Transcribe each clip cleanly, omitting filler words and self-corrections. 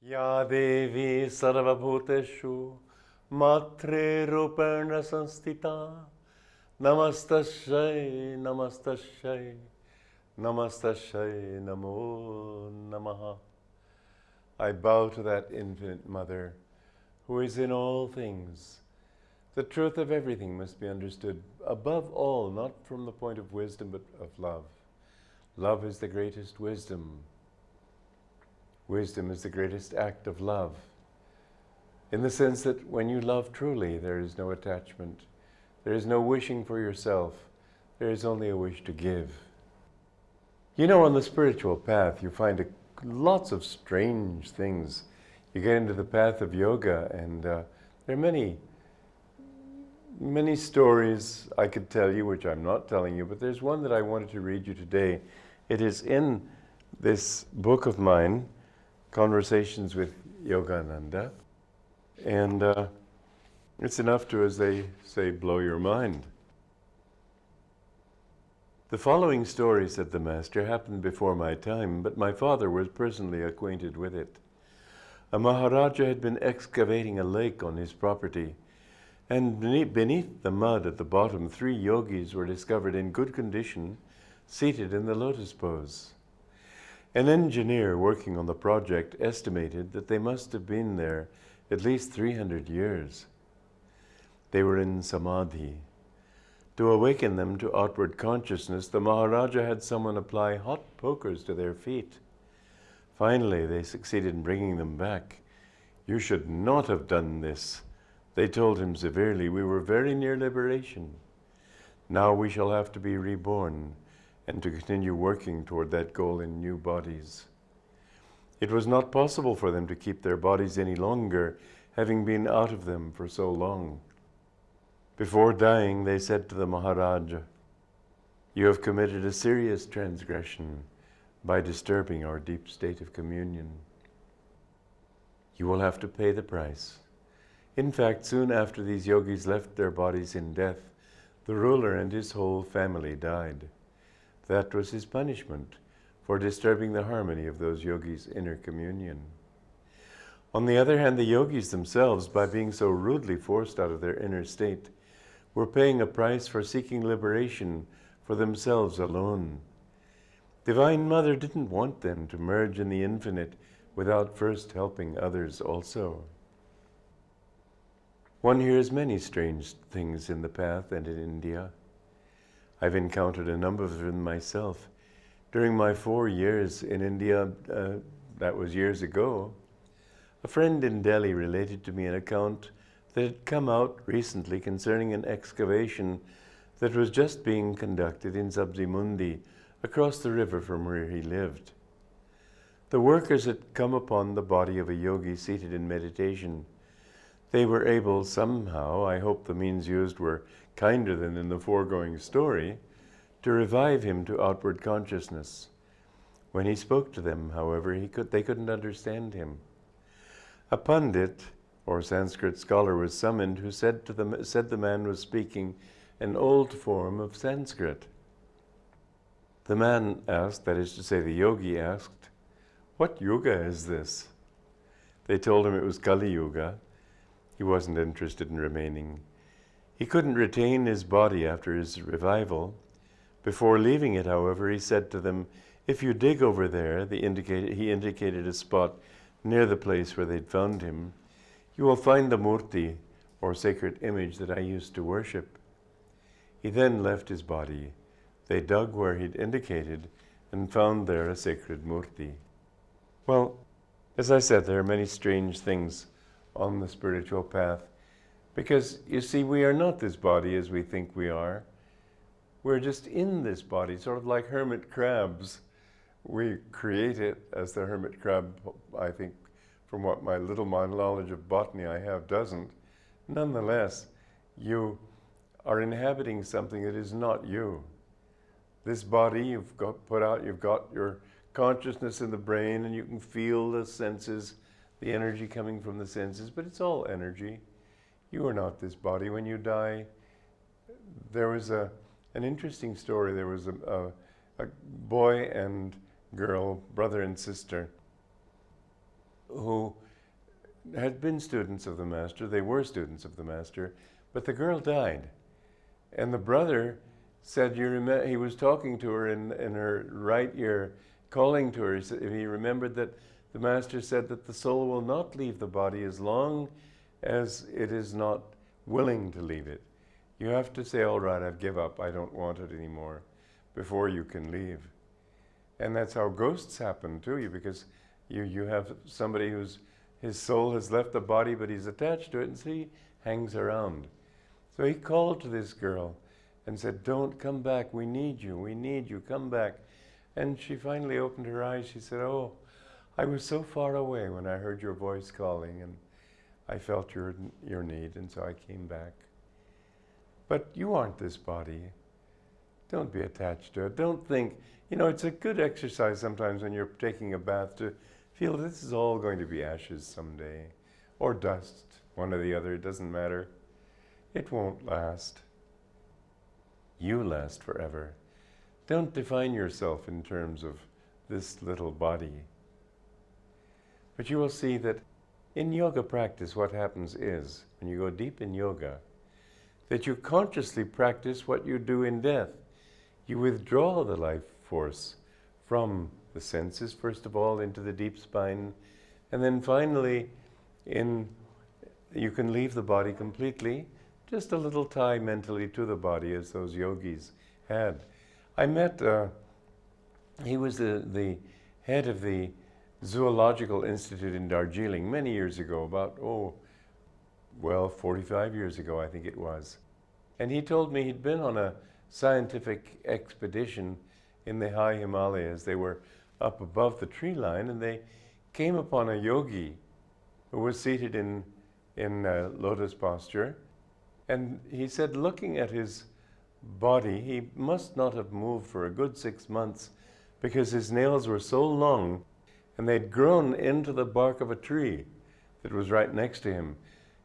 Ya Devi Sarvabhuteshu Matre Ruperna Sanstita Namastashay Namastashay Namastashay Namo Namaha. I bow to that infinite Mother who is in all things. The truth of everything must be understood, above all, not from the point of wisdom, but of love. Love is the greatest wisdom. Wisdom is the greatest act of love, in the sense that when you love truly, there is no attachment. There is no wishing for yourself. There is only a wish to give. You know, on the spiritual path, you find lots of strange things. You get into the path of yoga, and there are many stories I could tell you, which I'm not telling you, but there's one that I wanted to read you today. It is in this book of mine, Conversations with Yogananda, and it's enough to, as they say, blow your mind. The following story, said the master, happened before my time, but my father was personally acquainted with it. A Maharaja had been excavating a lake on his property, and beneath the mud at the bottom, 3 yogis were discovered in good condition, seated in the lotus pose. An engineer working on the project estimated that they must have been there at least 300 years. They were in samadhi. To awaken them to outward consciousness, the Maharaja had someone apply hot pokers to their feet. Finally, they succeeded in bringing them back. "You should not have done this," they told him severely. "We were very near liberation. Now we shall have to be reborn and to continue working toward that goal in new bodies." It was not possible for them to keep their bodies any longer, having been out of them for so long. Before dying, they said to the Maharaja, "You have committed a serious transgression by disturbing our deep state of communion. You will have to pay the price." In fact, soon after these yogis left their bodies in death, the ruler and his whole family died. That was his punishment for disturbing the harmony of those yogis' inner communion. On the other hand, the yogis themselves, by being so rudely forced out of their inner state, were paying a price for seeking liberation for themselves alone. Divine Mother didn't want them to merge in the infinite without first helping others also. One hears many strange things in the path and in India. I've encountered a number of them myself. During my 4 years in India, that was years ago, a friend in Delhi related to me an account that had come out recently concerning an excavation that was just being conducted in Sabzi Mundi, across the river from where he lived. The workers had come upon the body of a yogi seated in meditation. They were able somehow, I hope the means used were kinder than in the foregoing story, to revive him to outward consciousness. When he spoke to them, however, they couldn't understand him. A pundit, or Sanskrit scholar, was summoned, who said the man was speaking an old form of Sanskrit. The man asked, that is to say, the yogi asked, "What yuga is this?" They told him it was Kali Yuga. He wasn't interested in remaining. He couldn't retain his body after his revival. Before leaving it, however, he said to them, "If you dig over there," he indicated a spot near the place where they'd found him, "you will find the murti, or sacred image, that I used to worship." He then left his body. They dug where he'd indicated and found there a sacred murti. Well, as I said, there are many strange things on the spiritual path, because, you see, we are not this body as we think we are. We're just in this body, sort of like hermit crabs. We create it, as the hermit crab, I think, from what my little knowledge of botany I have, doesn't. Nonetheless, you are inhabiting something that is not you. This body you've got your consciousness in the brain, and you can feel the senses, the energy coming from the senses, but it's all energy. You are not this body. When you die, there was an interesting story. There was a boy and girl, brother and sister, who had been students of the Master. They were students of the Master, but the girl died. And the brother said, he was talking to her in her right ear, calling to her. He remembered that the Master said that the soul will not leave the body as long as it is not willing to leave it. You have to say, all right, I've give up, I don't want it anymore, before you can leave. And that's how ghosts happen to you, because you have somebody his soul has left the body, but he's attached to it, and so he hangs around. So he called to this girl and said, don't come back, we need you, come back. And she finally opened her eyes. She said, oh, I was so far away when I heard your voice calling, and I felt your need, and so I came back. But you aren't this body. Don't be attached to it. Don't think, it's a good exercise sometimes when you're taking a bath to feel this is all going to be ashes someday, or dust, one or the other, it doesn't matter. It won't last. You last forever. Don't define yourself in terms of this little body. But you will see that in yoga practice, what happens is, when you go deep in yoga, that you consciously practice what you do in death. You withdraw the life force from the senses, first of all, into the deep spine, and then finally, you can leave the body completely, just a little tie mentally to the body, as those yogis had. I met, he was the head of the Zoological Institute in Darjeeling many years ago, about, 45 years ago, I think it was. And he told me he'd been on a scientific expedition in the high Himalayas. They were up above the tree line, and they came upon a yogi who was seated in lotus posture. And he said, looking at his body, he must not have moved for a good 6 months, because his nails were so long and they'd grown into the bark of a tree that was right next to him.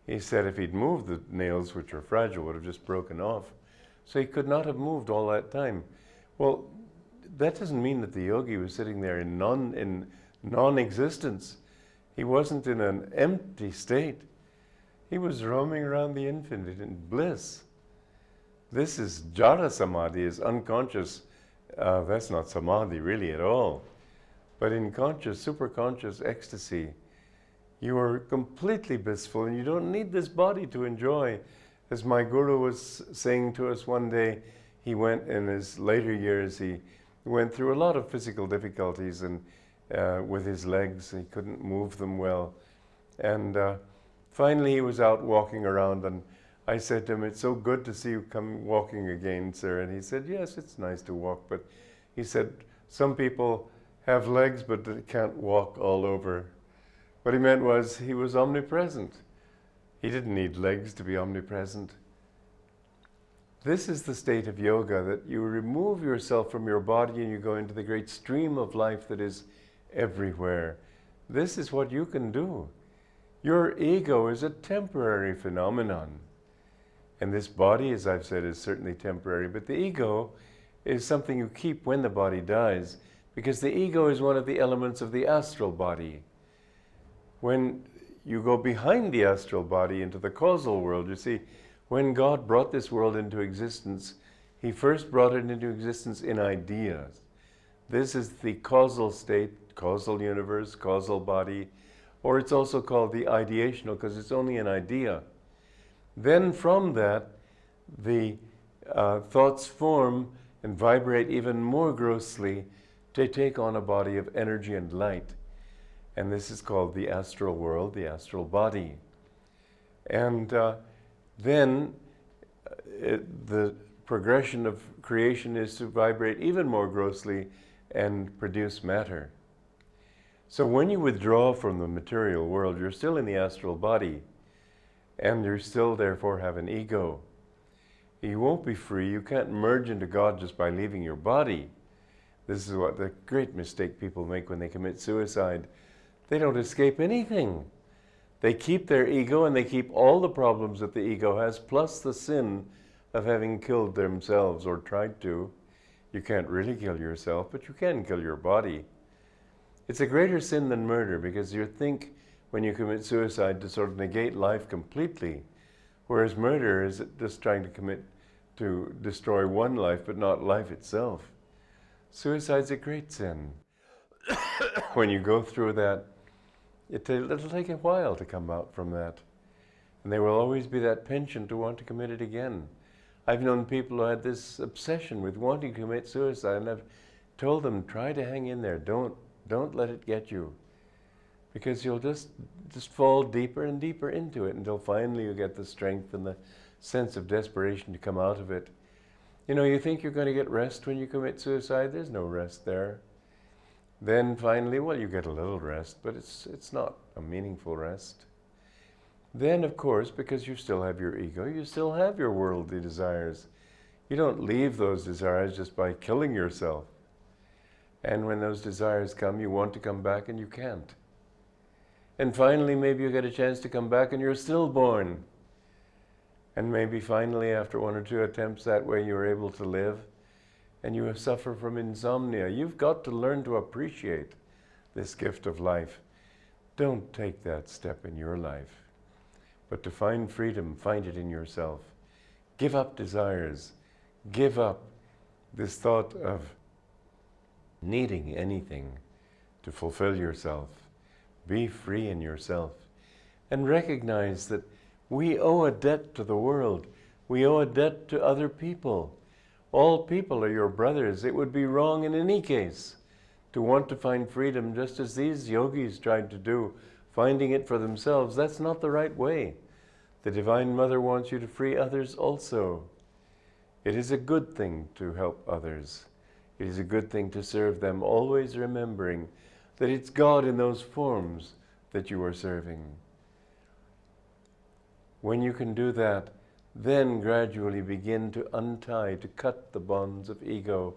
He said if he'd moved, the nails, which are fragile, would have just broken off. So he could not have moved all that time. Well, that doesn't mean that the yogi was sitting there in non-existence. He wasn't in an empty state. He was roaming around the infinite in bliss. This is jhana samadhi, is unconscious. That's not samadhi really at all. But in conscious, superconscious ecstasy, you are completely blissful, and you don't need this body to enjoy. As my guru was saying to us one day, he went in his later years, he went through a lot of physical difficulties and with his legs. He couldn't move them well. And finally he was out walking around, and I said to him, it's so good to see you come walking again, sir. And he said, yes, it's nice to walk, but he said, some people have legs but they can't walk all over. What he meant was he was omnipresent. He didn't need legs to be omnipresent. This is the state of yoga, that you remove yourself from your body and you go into the great stream of life that is everywhere. This is what you can do. Your ego is a temporary phenomenon. And this body, as I've said, is certainly temporary, but the ego is something you keep when the body dies, because the ego is one of the elements of the astral body. When you go behind the astral body into the causal world, you see, when God brought this world into existence, He first brought it into existence in ideas. This is the causal state, causal universe, causal body, or it's also called the ideational because it's only an idea. Then from that, the thoughts form and vibrate even more grossly to take on a body of energy and light. And this is called the astral world, the astral body. And then the progression of creation is to vibrate even more grossly and produce matter. So when you withdraw from the material world, you're still in the astral body, and you still therefore have an ego. You won't be free. You can't merge into God just by leaving your body. This is what the great mistake people make when they commit suicide. They don't escape anything. They keep their ego, and they keep all the problems that the ego has, plus the sin of having killed themselves or tried to. You can't really kill yourself, but you can kill your body. It's a greater sin than murder, because you think when you commit suicide to sort of negate life completely, whereas murder is just trying to destroy one life but not life itself. Suicide's a great sin. When you go through that, it'll take a while to come out from that. And there will always be that penchant to want to commit it again. I've known people who had this obsession with wanting to commit suicide, and I've told them, try to hang in there. Don't let it get you. Because you'll just fall deeper and deeper into it until finally you get the strength and the sense of desperation to come out of it. You know, you think you're going to get rest when you commit suicide. There's no rest there. Then finally, well, you get a little rest, but it's not a meaningful rest. Then, of course, because you still have your ego, you still have your worldly desires. You don't leave those desires just by killing yourself. And when those desires come, you want to come back and you can't. And finally, maybe you get a chance to come back and you're stillborn. And maybe finally, after one or two attempts that way, you're able to live and you suffer from insomnia. You've got to learn to appreciate this gift of life. Don't take that step in your life. But to find freedom, find it in yourself. Give up desires. Give up this thought of needing anything to fulfill yourself. Be free in yourself. And recognize that we owe a debt to the world. We owe a debt to other people. All people are your brothers. It would be wrong in any case to want to find freedom just as these yogis tried to do, finding it for themselves. That's not the right way. The Divine Mother wants you to free others also. It is a good thing to help others. It is a good thing to serve them, always remembering that it's God in those forms that you are serving. When you can do that, then gradually begin to untie, to cut the bonds of ego,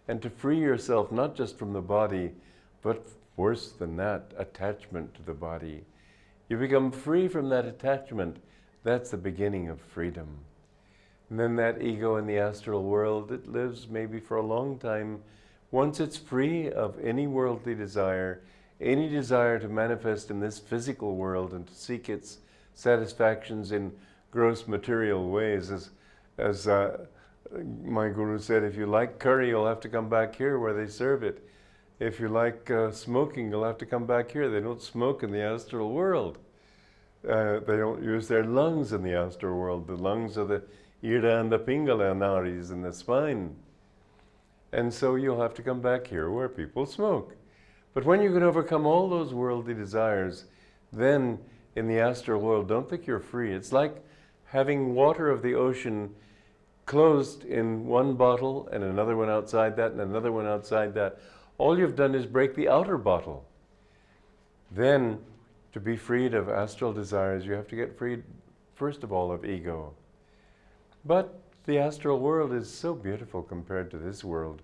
and to free yourself not just from the body, but worse than that, attachment to the body. You become free from that attachment. That's the beginning of freedom. And then that ego in the astral world, it lives maybe for a long time. Once it's free of any worldly desire, any desire to manifest in this physical world and to seek its satisfactions in gross material ways, as my guru said, if you like curry, you'll have to come back here where they serve it. If you like smoking, you'll have to come back here. They don't smoke in the astral world. They don't use their lungs in the astral world. The lungs are the ira and the pingala naris in the spine. And so you'll have to come back here where people smoke. But when you can overcome all those worldly desires, then in the astral world, don't think you're free. It's like having water of the ocean closed in one bottle and another one outside that and another one outside that. All you've done is break the outer bottle. Then, to be freed of astral desires, you have to get freed, first of all, of ego. But the astral world is so beautiful compared to this world.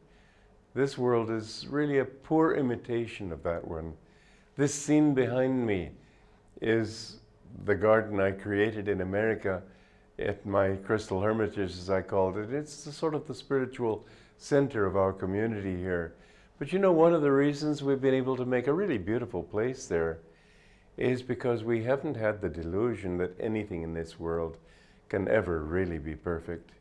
This world is really a poor imitation of that one. This scene behind me is the garden I created in America at my Crystal Hermitage, as I called it. It's sort of the spiritual center of our community here. But you know, one of the reasons we've been able to make a really beautiful place there is because we haven't had the delusion that anything in this world can ever really be perfect.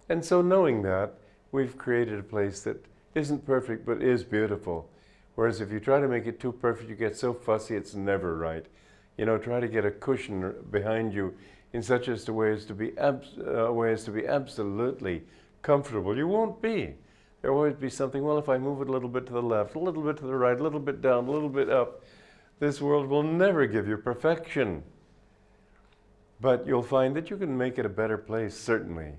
And so knowing that, we've created a place that isn't perfect but is beautiful. Whereas if you try to make it too perfect, you get so fussy it's never right. You know, try to get a cushion behind you in such a way as to be absolutely comfortable. You won't be. There will always be something, well, if I move it a little bit to the left, a little bit to the right, a little bit down, a little bit up, this world will never give you perfection. But you'll find that you can make it a better place, certainly.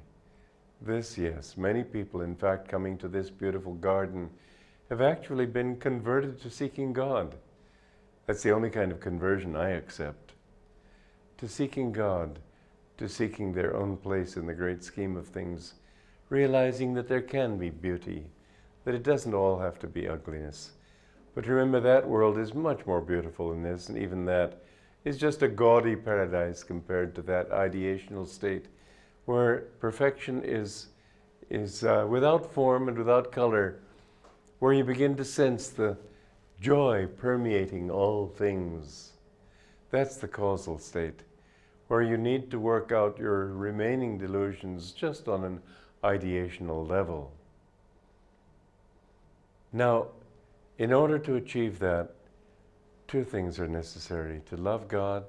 This, yes, many people, in fact, coming to this beautiful garden have actually been converted to seeking God. That's the only kind of conversion I accept. To seeking God, to seeking their own place in the great scheme of things, realizing that there can be beauty, that it doesn't all have to be ugliness. But remember, that world is much more beautiful than this, and even that is just a gaudy paradise compared to that ideational state where perfection is without form and without color, where you begin to sense the joy permeating all things. That's the causal state, where you need to work out your remaining delusions just on an ideational level. Now, in order to achieve that, two things are necessary: to love God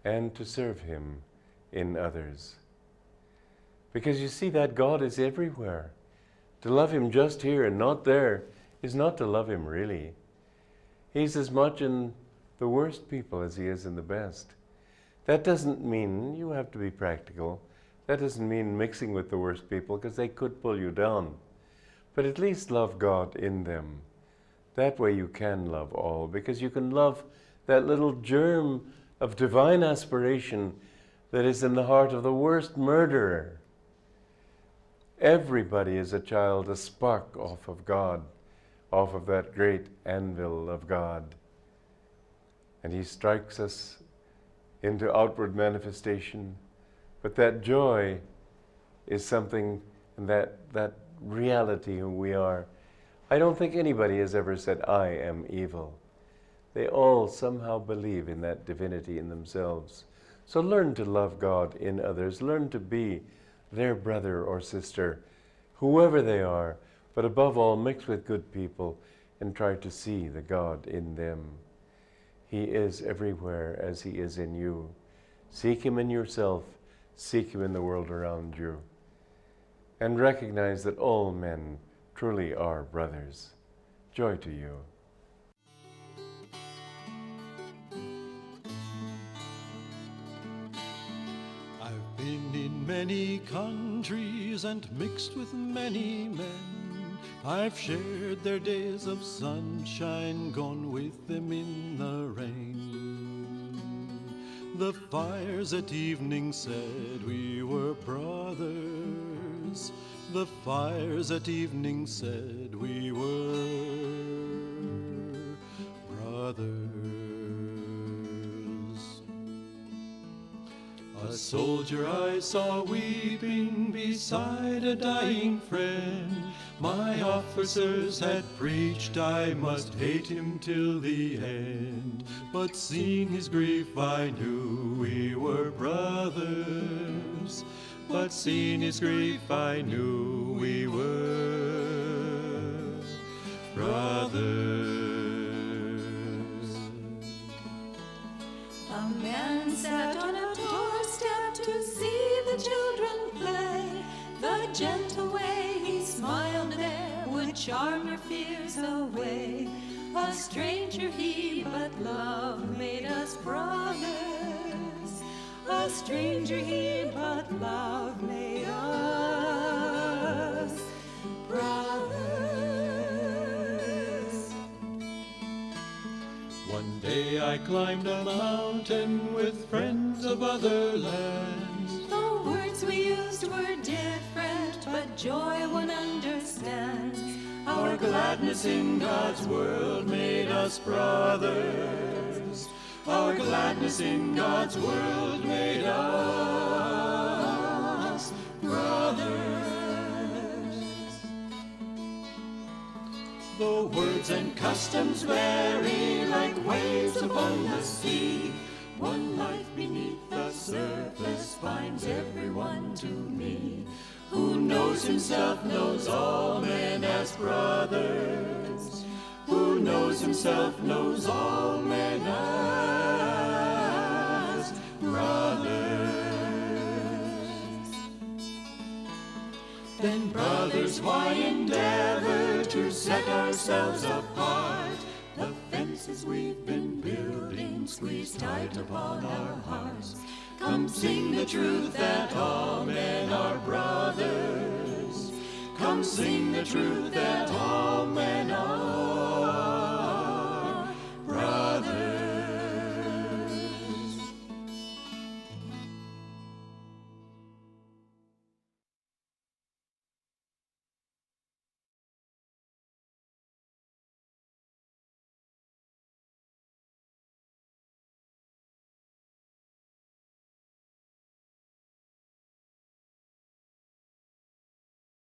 and to serve Him in others. Because you see that God is everywhere. To love Him just here and not there is not to love Him really. He's as much in the worst people as He is in the best. That doesn't mean you have to be practical. That doesn't mean mixing with the worst people, because they could pull you down. But at least love God in them. That way you can love all, because you can love that little germ of divine aspiration that is in the heart of the worst murderer. Everybody is a child, a spark off of God, off of that great anvil of God. And He strikes us into outward manifestation. But that joy is something, and that reality who we are. I don't think anybody has ever said, I am evil. They all somehow believe in that divinity in themselves. So learn to love God in others. Learn to be their brother or sister, whoever they are, but above all, mix with good people and try to see the God in them. He is everywhere as He is in you. Seek Him in yourself. Seek Him in the world around you. And recognize that all men truly are brothers. Joy to you. I've been in many countries and mixed with many men. I've shared their days of sunshine, gone with them in the rain. The fires at evening said we were brothers. The fires at evening said we were brothers. A soldier I saw weeping beside a dying friend. My officers had preached I must hate him till the end. But seeing his grief I knew we were brothers. But seeing his grief I knew we were brothers. A man sat on a doorstep to see the children play. The gentle way he smiled there would charm your fears away. A stranger he, but love made us brothers. A stranger he, but love made us brothers. One day I climbed a mountain with friends of other lands. The words we used were different, but joy one understands. Our gladness in God's world made us brothers. Our gladness in God's world made us brothers. Though words and customs vary like waves upon the sea, one life beneath the surface binds everyone to me. Who knows himself knows all men as brothers. Who knows himself knows all men as brothers. Then brothers, why endeavor to set ourselves apart? The fences we've been building squeeze tight upon our hearts. Come sing the truth that all men are brothers. Come sing the truth that all men are